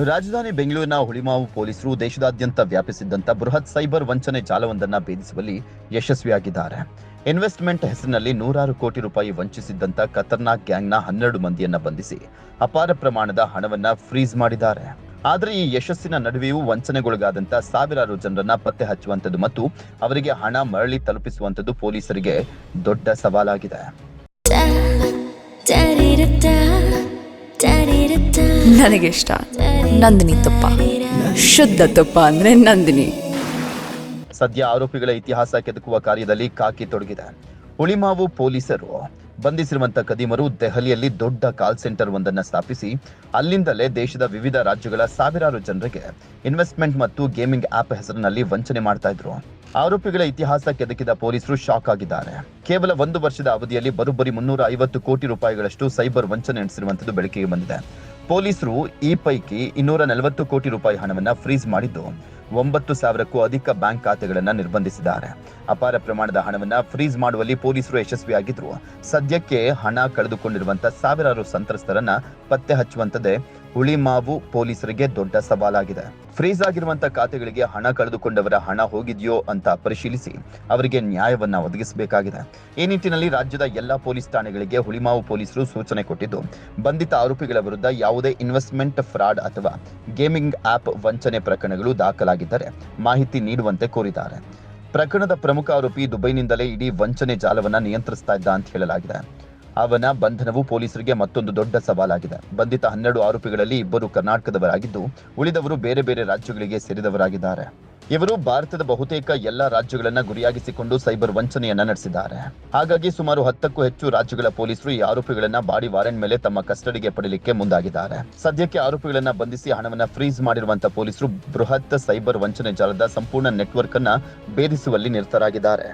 ರಾಜಧಾನಿ ಬೆಂಗಳೂರಿನ ಹುಳಿಮಾವು ಪೊಲೀಸರು ದೇಶದಾದ್ಯಂತ ವ್ಯಾಪಿಸಿದ್ದಂಥ ಬೃಹತ್ ಸೈಬರ್ ವಂಚನೆ ಜಾಲವೊಂದನ್ನು ಭೇದಿಸುವಲ್ಲಿ ಯಶಸ್ವಿಯಾಗಿದ್ದಾರೆ. ಇನ್ವೆಸ್ಟ್ಮೆಂಟ್ ಹೆಸರಿನಲ್ಲಿ ನೂರಾರು ಕೋಟಿ ರೂಪಾಯಿ ವಂಚಿಸಿದ್ದಂಥ ಖತರ್ನಾಕ್ ಗ್ಯಾಂಗ್ನ 12 ಮಂದಿಯನ್ನ ಬಂಧಿಸಿ ಅಪಾರ ಪ್ರಮಾಣದ ಹಣವನ್ನ ಫ್ರೀಸ್ ಮಾಡಿದ್ದಾರೆ. ಆದರೆ ಈ ಯಶಸ್ಸಿನ ನಡುವೆಯೂ ವಂಚನೆಗೊಳಗಾದಂಥ ಸಾವಿರಾರು ಜನರನ್ನ ಪತ್ತೆ ಹಚ್ಚುವಂಥದ್ದು ಮತ್ತು ಅವರಿಗೆ ಹಣ ಮರಳಿ ತಲುಪಿಸುವಂಥದ್ದು ಪೊಲೀಸರಿಗೆ ದೊಡ್ಡ ಸವಾಲಾಗಿದೆ. ನನಗೆ ಇಷ್ಟ ನಂದಿನಿ ತುಪ್ಪ, ಶುದ್ಧ ತುಪ್ಪ ಅಂದ್ರೆ ನಂದಿನಿ. ಸದ್ಯ ಆರೋಪಿಗಳ ಇತಿಹಾಸ ಕೆದಕುವ ಕಾರ್ಯದಲ್ಲಿ ಕಾಕಿ ತೊಡಗಿದೆ. ಹುಳಿಮಾವು ಪೊಲೀಸರು ಬಂಧಿಸಿರುವಂತ ಕದೀಮರು ದೆಹಲಿಯಲ್ಲಿ ದೊಡ್ಡ ಕಾಲ್ ಸೆಂಟರ್ ಒಂದನ್ನ ಸ್ಥಾಪಿಸಿ ಅಲ್ಲಿಂದಲೇ ದೇಶದ ವಿವಿಧ ರಾಜ್ಯಗಳ ಸಾವಿರಾರು ಜನರಿಗೆ ಇನ್ವೆಸ್ಟ್ಮೆಂಟ್ ಮತ್ತು ಗೇಮಿಂಗ್ ಆಪ್ ಹೆಸರಿನಲ್ಲಿ ವಂಚನೆ ಮಾಡ್ತಾ ಇದ್ರು. ಆರೋಪಿಗಳ ಇತಿಹಾಸ ಕೆದಕಿದ ಪೊಲೀಸರು ಶಾಕ್ ಆಗಿದ್ದಾರೆ. ಕೇವಲ 1 ವರ್ಷದ ಅವಧಿಯಲ್ಲಿ ಬರೋಬ್ಬರಿ 350 ಕೋಟಿ ರೂಪಾಯಿಗಳಷ್ಟು ಸೈಬರ್ ವಂಚನೆ ನಡೆಸಿರುವಂತದ್ದು ಬೆಳಕಿಗೆ ಬಂದಿದೆ. ಪೊಲೀಸರು ಈ ಪೈಕಿ 240 ಕೋಟಿ ರೂಪಾಯಿ ಹಣವನ್ನ ಫ್ರೀಸ್ ಮಾಡಿದ್ದು 9,000ಕ್ಕೂ ಅಧಿಕ ಬ್ಯಾಂಕ್ ಖಾತೆಗಳನ್ನ ನಿರ್ಬಂಧಿಸಿದ್ದಾರೆ. ಅಪಾರ ಪ್ರಮಾಣದ ಹಣವನ್ನ ಫ್ರೀಸ್ ಮಾಡುವಲ್ಲಿ ಪೊಲೀಸರು ಯಶಸ್ವಿಯಾಗಿದ್ರು. ಸದ್ಯಕ್ಕೆ ಹಣ ಕಳೆದುಕೊಂಡಿರುವಂತಹ ಸಾವಿರಾರು ಸಂತ್ರಸ್ತರನ್ನ ಪತ್ತೆ ಹಚ್ಚುವಂತದ್ದೇ ಹುಳಿಮಾವು ಪೊಲೀಸರಿಗೆ ದೊಡ್ಡ ಸವಾಲಾಗಿದೆ. ಫ್ರೀಸ್ ಆಗಿರುವಂತಹ ಖಾತೆಗಳಿಗೆ ಹಣ ಕಳೆದುಕೊಂಡವರ ಹಣ ಹೋಗಿದೆಯೋ ಅಂತ ಪರಿಶೀಲಿಸಿ ಅವರಿಗೆ ನ್ಯಾಯವನ್ನ ಒದಗಿಸಬೇಕಾಗಿದೆ. ಈ ನಿಟ್ಟಿನಲ್ಲಿ ರಾಜ್ಯದ ಎಲ್ಲಾ ಪೊಲೀಸ್ ಠಾಣೆಗಳಿಗೆ ಹುಳಿಮಾವು ಪೊಲೀಸರು ಸೂಚನೆ ಕೊಟ್ಟಿದ್ದು ಬಂಧಿತ ಆರೋಪಿಗಳ ವಿರುದ್ಧ ಯಾವುದೇ ಇನ್ವೆಸ್ಟ್ಮೆಂಟ್ ಫ್ರಾಡ್ ಅಥವಾ ಗೇಮಿಂಗ್ ಆಪ್ ವಂಚನೆ ಪ್ರಕರಣಗಳು ದಾಖಲಾಗಿದ್ದರೆ ಮಾಹಿತಿ ನೀಡುವಂತೆ ಕೋರಿದ್ದಾರೆ. ಪ್ರಕರಣದ ಪ್ರಮುಖ ಆರೋಪಿ ದುಬೈನಿಂದಲೇ ಇಡೀ ವಂಚನೆ ಜಾಲವನ್ನ ನಿಯಂತ್ರಿಸ್ತಾ ಇದ್ದ ಅಂತ ಹೇಳಲಾಗಿದೆ. ಅವನ ಬಂಧನವು ಪೊಲೀಸರಿಗೆ ಮತ್ತೊಂದು ದೊಡ್ಡ ಸವಾಲಾಗಿದೆ. ಬಂಧಿತ 12 ಆರೋಪಿಗಳಲ್ಲಿ 2 ಕರ್ನಾಟಕದವರಾಗಿದ್ದು ಉಳಿದವರು ಬೇರೆ ಬೇರೆ ರಾಜ್ಯಗಳಿಗೆ ಸೇರಿದವರಾಗಿದ್ದಾರೆ. ಇವರು ಭಾರತದ ಬಹುತೇಕ ಎಲ್ಲಾ ರಾಜ್ಯಗಳನ್ನ ಗುರಿಯಾಗಿಸಿಕೊಂಡು ಸೈಬರ್ ವಂಚನೆಯನ್ನ ನಡೆಸಿದ್ದಾರೆ. ಹಾಗಾಗಿ ಸುಮಾರು 10ಕ್ಕೂ ಹೆಚ್ಚು ರಾಜ್ಯಗಳ ಪೊಲೀಸರು ಈ ಆರೋಪಿಗಳನ್ನ ಬಾಡಿ ವಾರೆಂಟ್ ಮೇಲೆ ತಮ್ಮ ಕಸ್ಟಡಿಗೆ ಪಡೆಯಲಿಕ್ಕೆ ಮುಂದಾಗಿದ್ದಾರೆ. ಸದ್ಯಕ್ಕೆ ಆರೋಪಿಗಳನ್ನ ಬಂಧಿಸಿ ಹಣವನ್ನ ಫ್ರೀಸ್ ಮಾಡಿರುವಂತಹ ಪೊಲೀಸರು ಬೃಹತ್ ಸೈಬರ್ ವಂಚನೆ ಜಾಲದ ಸಂಪೂರ್ಣ ನೆಟ್ವರ್ಕ್ ಅನ್ನ ಭೇದಿಸುವಲ್ಲಿ ನಿರತರಾಗಿದ್ದಾರೆ.